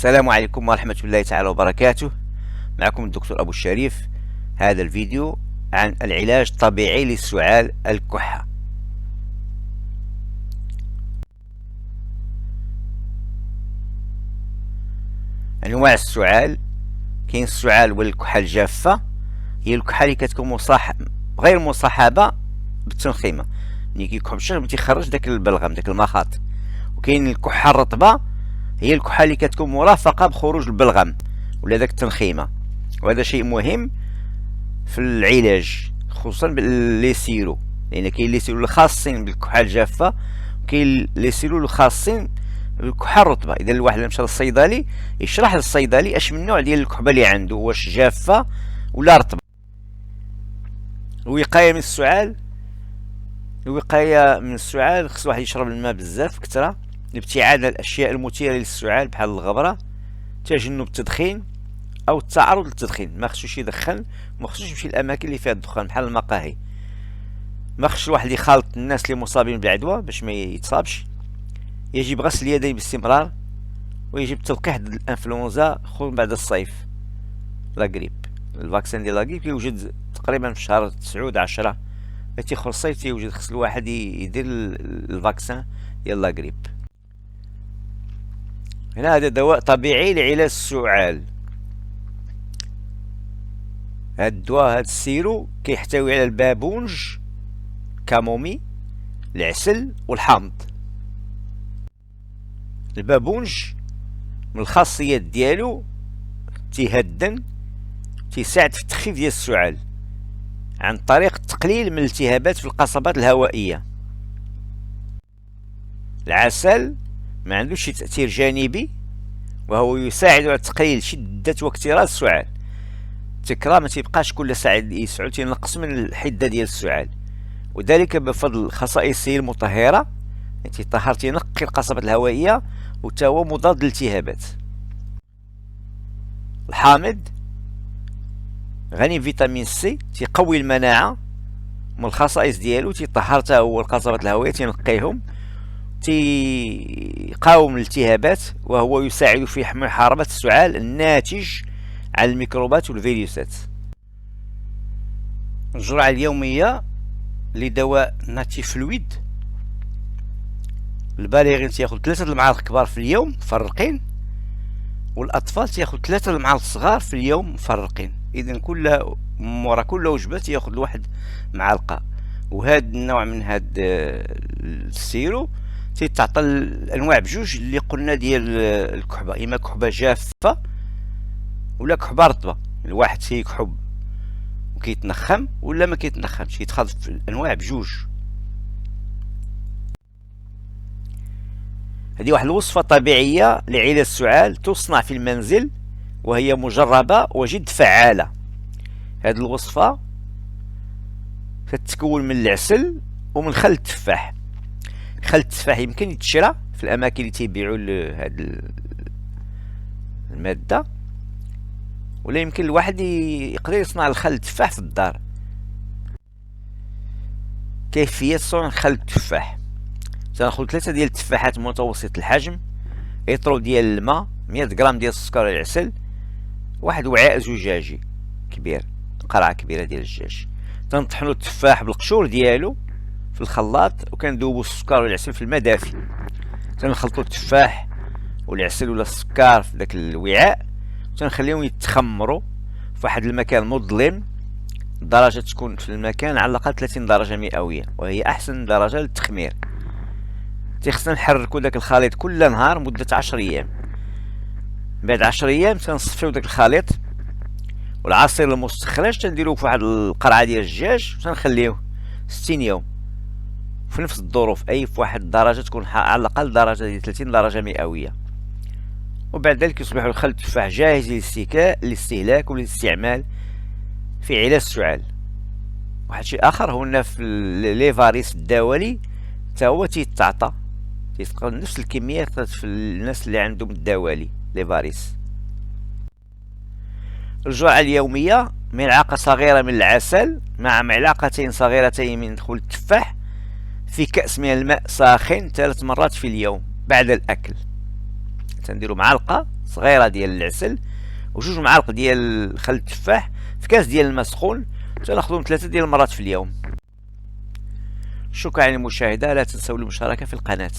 السلام عليكم ورحمة الله تعالى وبركاته. معكم الدكتور أبو الشريف. هذا الفيديو عن العلاج الطبيعي للسعال الكحة. أنواع السعال: كاين السعال والكحة الجافة، هي الكحة اللي كتكون غير مصاحبة بالتنخيمة، ملي كيكح بالشرب تيخرج داك البلغم، داك المخاط. وكاين الكحة الرطبة، هي الكحة اللي كتكون مرافقة بخروج البلغم ولا داك التنخيمة، وهذا شيء مهم في العلاج خصوصا لي سيرو، لان كاين لي سيرو الخاصين بالكحة الجافة وكاين لي سيرو الخاصين بالكحة الرطبة. اذا الواحد مشى للصيدلي يشرح للصيدلي اش من نوع ديال الكحبة اللي عنده، واش جافة ولا رطبة. الوقاية من السعال خص الواحد يشرب الماء بزاف كثرة، الابتعاد عن الاشياء المثيرة للسعال بحال الغبرة، تجنب التدخين او التعرض للتدخين، ما خصوش يدخن، ما خصوش يمشي للاماكن اللي فيها الدخان بحال المقاهي، ما خصش الواحد يخالط الناس اللي مصابين بالعدوى باش ما يتصابش، يجب غسل اليدين باستمرار، ويجب تلقيح ضد الانفلونزا خصوصا بعد الصيف. لاغريب، الفاكسين ديال لاغريب كيوجد تقريبا في شهر 9 و10، تيخرج الصيف تيوجد، خص الواحد يدير الفاكسين ديال لاغريب. هنا هذا دواء طبيعي لعلاج السعال. هاد الدواء، هاد السيرو كيحتوي على البابونج، كامومي، العسل والحامض. البابونج من الخاصيات ديالو تيهدن، تيساعد في التخفيف ديال السعال عن طريق التقليل من الالتهابات في القصبات الهوائية. العسل ما عندوش شي تأثير جانبي، وهو يساعد على تقليل شدة واكتراث السعال. تكرار ما تيبقاش كل ساعة يسعل، تينقص من الحدة ديال السعال، وذلك بفضل خصائصه المطهرة، تيطهر تينقي القصبات الهوائية وتا هو مضاد للالتهابات. الحامض غني بفيتامين سي، تيقوي المناعة، من الخصائص ديالو تيطهر تا هو القصبات الهوائية، تينقيهم، تيقاوم الالتهابات، وهو يساعد في محاربة السعال الناتج عن الميكروبات والفيروسات. الجرعة اليومية لدواء ناتيفلويد، البالغين تياخذ 3 المعالق كبار في اليوم مفرقين، والاطفال تياخذ 3 المعالق صغار في اليوم مفرقين. اذا كل وجبه تياخذ واحد معلقه. وهذا النوع من هاد السيرو تيتعطى الانواع بجوج اللي قلنا ديال الكحبه، اما كحبه جافه ولا كحبه رطبه. الواحد تيكحب وكيتنخم ولا ما كيتنخمش، يتخاض في الانواع بجوج. هذه واحد الوصفة طبيعية لعلاج السعال تصنع في المنزل، وهي مجربة وجد فعالة. هذه الوصفة تتكون من العسل ومن خل التفاح. خل التفاح يمكن يتشرى في الأماكن اللي تيبيعوا هذه المادة، ولا يمكن الواحد يقدر يصنع الخل التفاح في الدار. كيفية صنع خل التفاح: تناخذ 3 ديال التفاحات متوسط الحجم، لتر ديال الماء، 100 غرام ديال السكر والعسل، واحد وعاء زجاجي كبير، قرعه كبيره ديال الدجاج. تنطحنوا التفاح بالقشور ديالو في الخلاط، وكندوبوا السكر والعسل في الماء دافي. تنخلطوا التفاح والعسل ولا السكر في داك الوعاء، وتنخليهم يتخمروا في واحد المكان مظلم، الدرجه تكون في المكان على الاقل 30 درجه مئويه، وهي احسن درجه للتخمير. خصنا نحركو داك الخليط كل نهار مدة 10 أيام. بعد 10 أيام تنصفيو داك الخليط، والعصير المستخرج تنديروه في واحد القرعة ديال الدجاج وتنخليوه 60 يوم في نفس الظروف، أي في واحد الدرجة تكون على الأقل درجة ديال 30 درجة مئوية. وبعد ذلك يصبح الخل التفاح جاهز للاستهلاك والاستعمال في علاج السعال. واحد شيء آخر هو أن في ليفاريس الدولي تا هو تيتعطى، تيتقن نفس الكميات في الناس اللي عندهم الدوالي ليفاريس. الجرعة اليومية: ملعقة صغيرة من العسل مع معلقتين صغيرتين من خل التفاح في كأس من الماء ساخن 3 مرات في اليوم بعد الأكل. تنديرو معلقه صغيره ديال العسل وجوج معالق ديال خل التفاح في كاس ديال الماء سخون، تناخذهم 3 ديال المرات في اليوم. شكرا على المشاهده، لا تنسوا المشاركه في القناه.